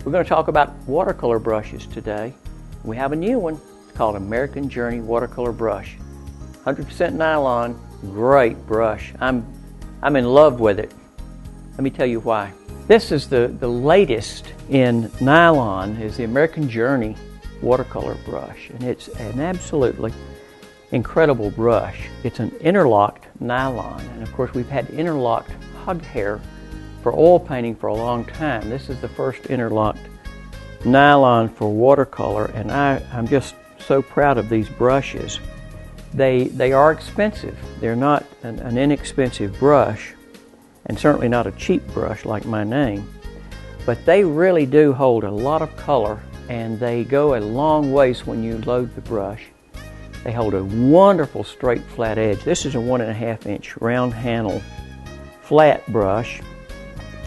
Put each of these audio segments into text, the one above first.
We're going to talk about watercolor brushes today. We have a new one. It's called American Journey Watercolor Brush. 100% nylon, great brush. I'm in love with it. Let me tell you why. This is the latest in nylon, is the American Journey Watercolor Brush, and it's an absolutely incredible brush. It's an interlocked nylon, and of course we've had interlocked hog hair for oil painting for a long time. This is the first interlocked nylon for watercolor, and I'm just so proud of these brushes. They are expensive. They're not an inexpensive brush, and certainly not a cheap brush like my name, but they really do hold a lot of color, and they go a long ways when you load the brush. They hold a wonderful straight flat edge. This is a 1.5 inch round handle flat brush,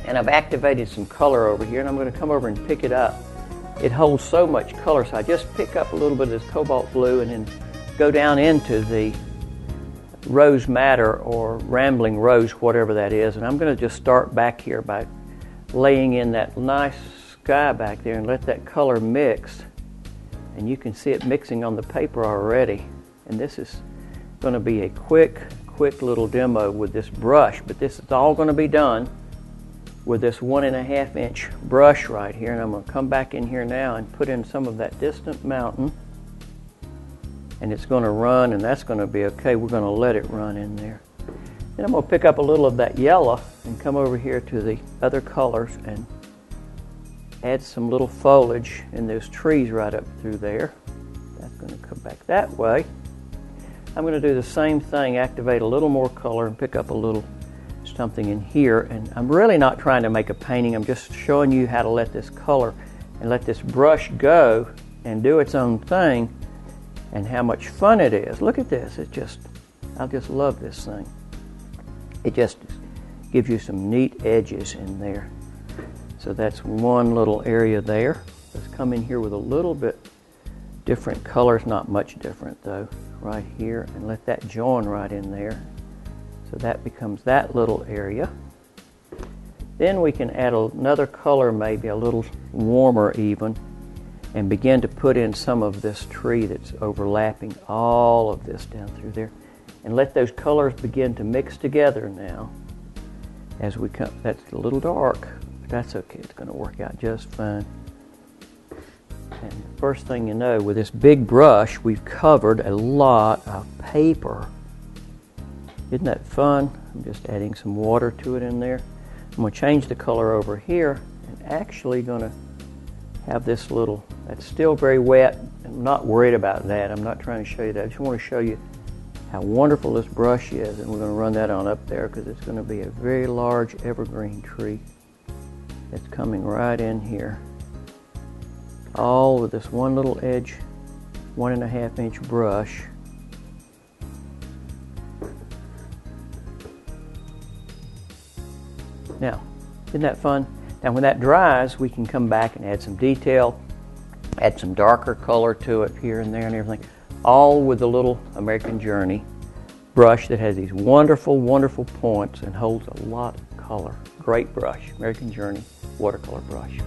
and I've activated some color over here, and I'm going to come over and pick it up. It holds so much color, so I just pick up a little bit of this Cobalt Blue and then go down into the Rose Madder or Rambling Rose, whatever that is, and I'm going to just start back here by laying in that nice sky back there and let that color mix, and you can see it mixing on the paper already. And this is going to be a quick little demo with this brush, but this is all going to be done with this 1.5 inch brush right here. And I'm going to come back in here now and put in some of that Distant Mountain, and it's going to run, and that's going to be okay. We're going to let it run in there. Then I'm going to pick up a little of that yellow and come over here to the other colors and add some little foliage in those trees right up through there. That's going to come back that way. I'm going to do the same thing, activate a little more color and pick up a little something in here. And I'm really not trying to make a painting. I'm just showing you how to let this color and let this brush go and do its own thing, and how much fun it is. Look at this. I just love this thing. It just gives you some neat edges in there. So that's one little area there. Let's come in here with a little bit different colors, not much different though, right here, and let that join right in there. So that becomes that little area. Then we can add another color, maybe a little warmer even, and begin to put in some of this tree that's overlapping all of this down through there, and let those colors begin to mix together now as we come. That's a little dark, but that's okay. It's going to work out just fine. And first thing you know, with this big brush, we've covered a lot of paper. Isn't that fun? I'm just adding some water to it in there. I'm going to change the color over here, and actually going to have this little, that's still very wet. I'm not worried about that. I'm not trying to show you that. I just want to show you how wonderful this brush is, and we're going to run that on up there because it's going to be a very large evergreen tree that's coming right in here. All with this one little edge, 1.5 inch brush. Now, isn't that fun? Now when that dries, we can come back and add some detail, add some darker color to it here and there and everything, all with the little American Journey brush that has these wonderful, wonderful points and holds a lot of color. Great brush, American Journey Watercolor Brush.